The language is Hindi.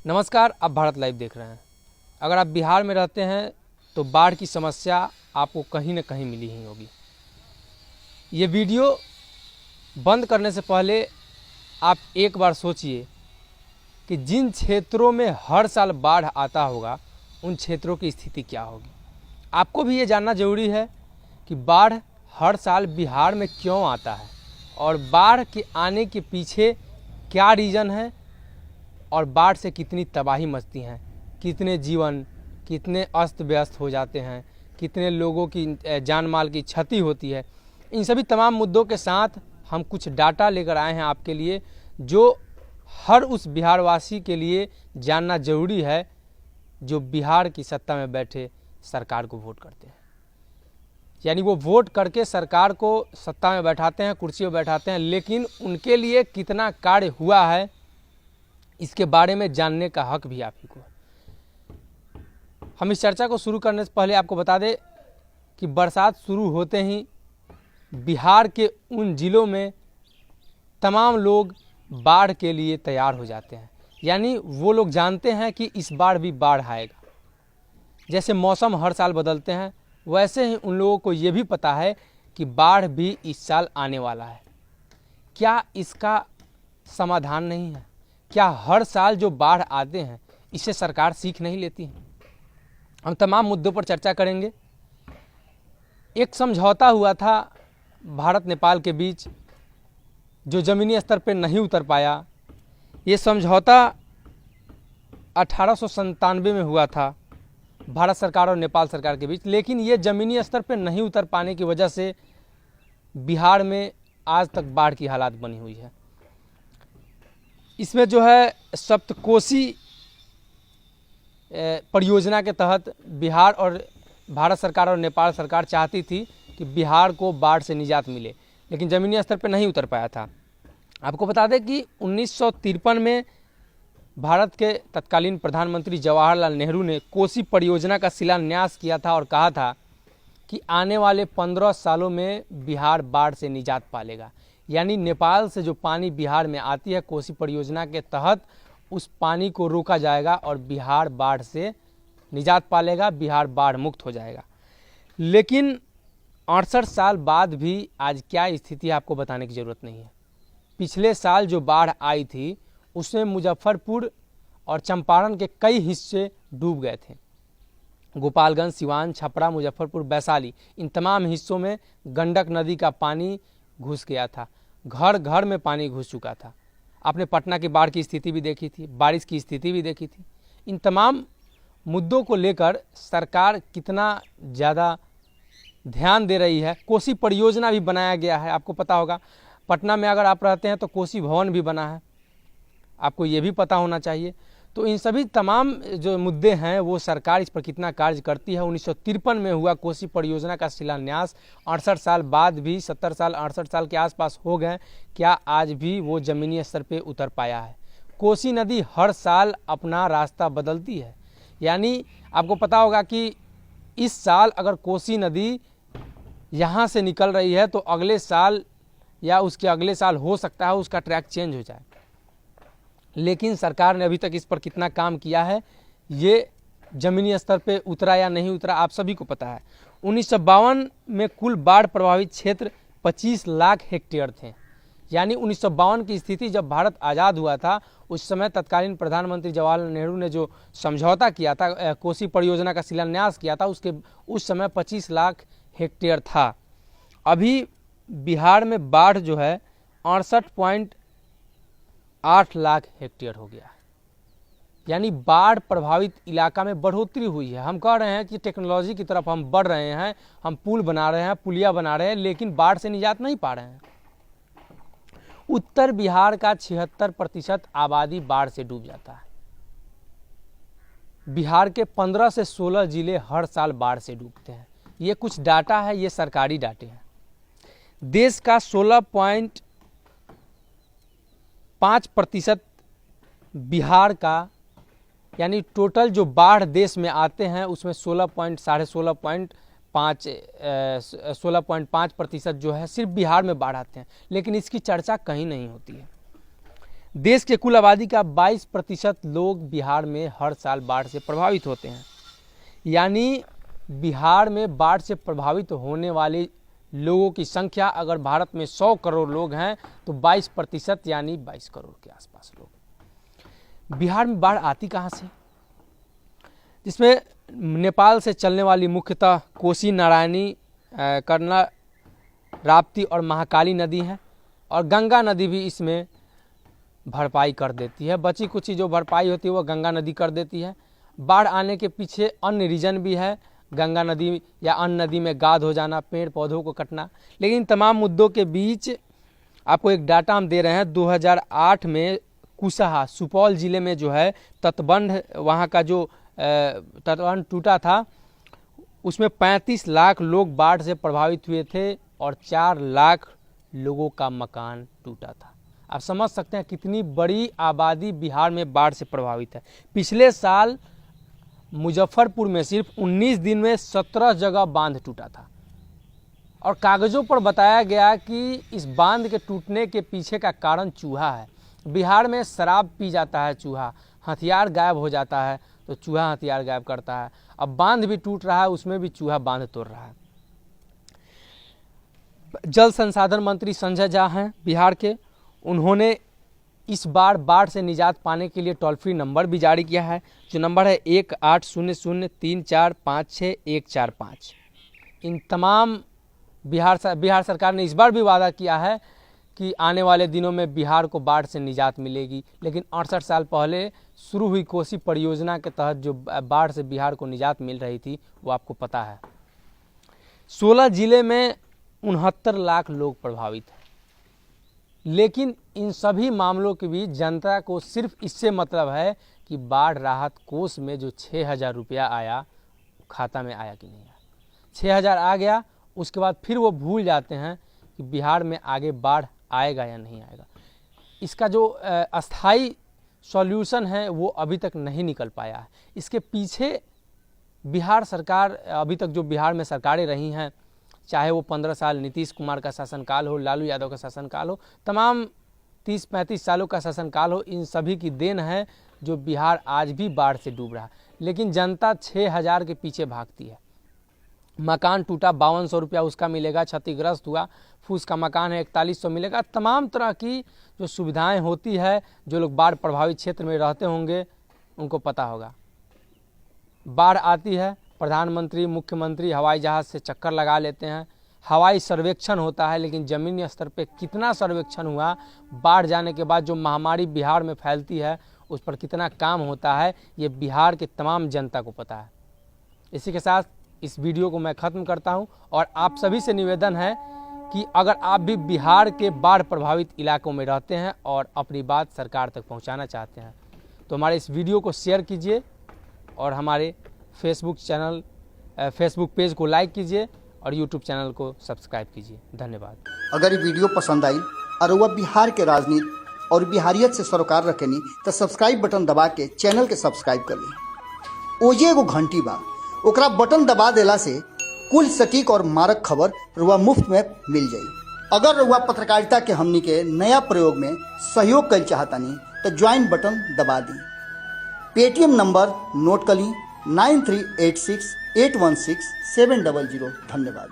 नमस्कार, आप भारत लाइव देख रहे हैं। अगर आप बिहार में रहते हैं तो बाढ़ की समस्या आपको कहीं न कहीं मिली ही होगी। ये वीडियो बंद करने से पहले आप एक बार सोचिए कि जिन क्षेत्रों में हर साल बाढ़ आता होगा उन क्षेत्रों की स्थिति क्या होगी। आपको भी ये जानना ज़रूरी है कि बाढ़ हर साल बिहार में क्यों आता है और बाढ़ के आने के पीछे क्या रीज़न है और बाढ़ से कितनी तबाही मचती हैं, कितने जीवन कितने अस्त व्यस्त हो जाते हैं, कितने लोगों की जान माल की क्षति होती है। इन सभी तमाम मुद्दों के साथ हम कुछ डाटा लेकर आए हैं आपके लिए, जो हर उस बिहारवासी के लिए जानना ज़रूरी है जो बिहार की सत्ता में बैठे सरकार को वोट करते हैं। यानी वो वोट करके सरकार को सत्ता में बैठाते हैं, कुर्सी में बैठाते हैं, लेकिन उनके लिए कितना कार्य हुआ है इसके बारे में जानने का हक भी आप ही को है। हम इस चर्चा को शुरू करने से पहले आपको बता दें कि बरसात शुरू होते ही बिहार के उन जिलों में तमाम लोग बाढ़ के लिए तैयार हो जाते हैं। यानी वो लोग जानते हैं कि इस बार भी बाढ़ आएगा। जैसे मौसम हर साल बदलते हैं वैसे ही उन लोगों को ये भी पता है कि बाढ़ भी इस साल आने वाला है। क्या इसका समाधान नहीं है? क्या हर साल जो बाढ़ आते हैं इससे सरकार सीख नहीं लेती है? हम तमाम मुद्दों पर चर्चा करेंगे। एक समझौता हुआ था भारत नेपाल के बीच जो ज़मीनी स्तर पर नहीं उतर पाया। ये समझौता 1897 में हुआ था भारत सरकार और नेपाल सरकार के बीच, लेकिन ये ज़मीनी स्तर पर नहीं उतर पाने की वजह से बिहार में आज तक बाढ़ की हालात बनी हुई है। इसमें जो है सप्तकोशी परियोजना के तहत बिहार और भारत सरकार और नेपाल सरकार चाहती थी कि बिहार को बाढ़ से निजात मिले, लेकिन ज़मीनी स्तर पर नहीं उतर पाया था। आपको बता दें कि 1953 में भारत के तत्कालीन प्रधानमंत्री जवाहरलाल नेहरू ने कोसी परियोजना का शिलान्यास किया था और कहा था कि आने वाले 15 सालों में बिहार बाढ़ से निजात पालेगा। यानी नेपाल से जो पानी बिहार में आती है कोसी परियोजना के तहत उस पानी को रोका जाएगा और बिहार बाढ़ से निजात पालेगा, बिहार बाढ़ मुक्त हो जाएगा। लेकिन 68 साल बाद भी आज क्या स्थिति है आपको बताने की ज़रूरत नहीं है। पिछले साल जो बाढ़ आई थी उसमें मुजफ्फरपुर और चंपारण के कई हिस्से डूब गए थे। गोपालगंज, सिवान, छपरा, मुजफ्फरपुर, वैशाली, इन तमाम हिस्सों में गंडक नदी का पानी घुस गया था। घर घर में पानी घुस चुका था। आपने पटना की बाढ़ की स्थिति भी देखी थी, बारिश की स्थिति भी देखी थी। इन तमाम मुद्दों को लेकर सरकार कितना ज़्यादा ध्यान दे रही है। कोसी परियोजना भी बनाया गया है, आपको पता होगा। पटना में अगर आप रहते हैं तो कोसी भवन भी बना है, आपको ये भी पता होना चाहिए। तो इन सभी तमाम जो मुद्दे हैं वो सरकार इस पर कितना कार्य करती है। 1953 में हुआ कोसी परियोजना का शिलान्यास, 68 साल बाद भी 70 साल 68 साल के आसपास हो गए, क्या आज भी वो ज़मीनी स्तर पे उतर पाया है? कोसी नदी हर साल अपना रास्ता बदलती है। यानी आपको पता होगा कि इस साल अगर कोसी नदी यहाँ से निकल रही है तो अगले साल या उसके अगले साल हो सकता है उसका ट्रैक चेंज हो जाए। लेकिन सरकार ने अभी तक इस पर कितना काम किया है, ये ज़मीनी स्तर पे उतरा या नहीं उतरा आप सभी को पता है। 1952 में कुल बाढ़ प्रभावित क्षेत्र 25 लाख हेक्टेयर थे। यानी 1952 की स्थिति जब भारत आज़ाद हुआ था उस समय तत्कालीन प्रधानमंत्री जवाहरलाल नेहरू ने जो समझौता किया था, कोसी परियोजना का शिलान्यास किया था, उस समय 25 लाख हेक्टेयर था। अभी बिहार में बाढ़ जो है 68.8 लाख हेक्टेयर हो गया है। यानी बाढ़ प्रभावित इलाका में बढ़ोतरी हुई है। हम कह रहे हैं कि टेक्नोलॉजी की तरफ हम बढ़ रहे हैं, हम पुल बना रहे हैं, पुलिया बना रहे हैं, लेकिन बाढ़ से निजात नहीं पा रहे हैं। उत्तर बिहार का 76% आबादी बाढ़ से डूब जाता है। बिहार के 15 से 16 जिले हर साल बाढ़ से डूबते हैं। ये कुछ डाटा है, ये सरकारी डाटे हैं। देश का 16.5% बिहार का, यानी टोटल जो बाढ़ देश में आते हैं उसमें 16.5% जो है सिर्फ बिहार में बाढ़ आते हैं, लेकिन इसकी चर्चा कहीं नहीं होती है। देश के कुल आबादी का 22% लोग बिहार में हर साल बाढ़ से प्रभावित होते हैं। यानी बिहार में बाढ़ से प्रभावित होने वाले लोगों की संख्या अगर भारत में 100 करोड़ लोग हैं तो 22% यानी 22 करोड़ के आसपास लोग। बिहार में बाढ़ आती कहाँ से? जिसमें नेपाल से चलने वाली मुख्यतः कोसी, नारायणी, करना, राप्ती और महाकाली नदी है और गंगा नदी भी इसमें भरपाई कर देती है। बची कुछ जो भरपाई होती है वो गंगा नदी कर देती है। बाढ़ आने के पीछे अन्य रीजन भी है, गंगा नदी या अन्य नदी में गाद हो जाना, पेड़ पौधों को कटना। लेकिन तमाम मुद्दों के बीच आपको एक डाटा हम दे रहे हैं। 2008 में कुशहा, सुपौल जिले में जो है तटबंध, वहाँ का जो तटबंध टूटा था उसमें 35 लाख लोग बाढ़ से प्रभावित हुए थे और 4 लाख लोगों का मकान टूटा था। आप समझ सकते हैं कितनी बड़ी आबादी बिहार में बाढ़ से प्रभावित है। पिछले साल मुजफ्फरपुर में सिर्फ 19 दिन में 17 जगह बांध टूटा था और कागजों पर बताया गया कि इस बांध के टूटने के पीछे का कारण चूहा है। बिहार में शराब पी जाता है चूहा, हथियार गायब हो जाता है तो चूहा हथियार गायब करता है। अब बांध भी टूट रहा है, उसमें भी चूहा बांध तोड़ रहा है। जल संसाधन मंत्री संजय झा हैं बिहार के, उन्होंने इस बार बाढ़ से निजात पाने के लिए टोल फ्री नंबर भी जारी किया है, जो नंबर है 180034564145। इन तमाम बिहार सरकार ने इस बार भी वादा किया है कि आने वाले दिनों में बिहार को बाढ़ से निजात मिलेगी। लेकिन 68 साल पहले शुरू हुई कोसी परियोजना के तहत जो बाढ़ से बिहार को निजात मिल रही थी वो आपको पता है। 16 जिले में 69 लाख लोग प्रभावित हैं। लेकिन इन सभी मामलों के बीच जनता को सिर्फ इससे मतलब है कि बाढ़ राहत कोष में जो 6,000 रुपया आया खाता में आया कि नहीं आया। 6,000 आ गया, उसके बाद फिर वो भूल जाते हैं कि बिहार में आगे बाढ़ आएगा या नहीं आएगा। इसका जो अस्थाई सॉल्यूशन है वो अभी तक नहीं निकल पाया है। इसके पीछे बिहार सरकार, अभी तक जो बिहार में सरकारें रही हैं, चाहे वो 15 साल नीतीश कुमार का शासनकाल हो, लालू यादव का शासनकाल हो, तमाम 30-35 सालों का शासनकाल हो, इन सभी की देन है जो बिहार आज भी बाढ़ से डूब रहा है। लेकिन जनता 6,000 के पीछे भागती है। मकान टूटा 5200 रुपया उसका मिलेगा, क्षतिग्रस्त हुआ फूस का मकान है 4100 मिलेगा। तमाम तरह की जो सुविधाएं होती है, जो लोग बाढ़ प्रभावित क्षेत्र में रहते होंगे उनको पता होगा। बाढ़ आती है, प्रधानमंत्री, मुख्यमंत्री हवाई जहाज़ से चक्कर लगा लेते हैं, हवाई सर्वेक्षण होता है, लेकिन ज़मीनी स्तर पे कितना सर्वेक्षण हुआ, बाढ़ जाने के बाद जो महामारी बिहार में फैलती है उस पर कितना काम होता है, ये बिहार के तमाम जनता को पता है। इसी के साथ इस वीडियो को मैं ख़त्म करता हूं और आप सभी से निवेदन है कि अगर आप भी बिहार के बाढ़ प्रभावित इलाकों में रहते हैं और अपनी बात सरकार तक पहुंचाना चाहते हैं तो हमारे इस वीडियो को शेयर कीजिए और हमारे फेसबुक पेज को लाइक कीजिए और यूट्यूब चैनल को सब्सक्राइब कीजिए। धन्यवाद। अगर ये वीडियो पसंद आई और वह बिहार के राजनीति और बिहारियत से सरोकार रखेनी तो सब्सक्राइब बटन दबा के चैनल के सब्सक्राइब कर ली। ओजे एगो घंटी बा, ओकरा बटन दबा देला से कुल सटीक और मारक खबर रुआ मुफ्त में मिल जाई। अगर रुआ पत्रकारिता के हमनी के नया प्रयोग में सहयोग कर चाहतानी तो ज्वाइन बटन दबा दी। पेटीएम नंबर नोट कर ली 9386816700। धन्यवाद।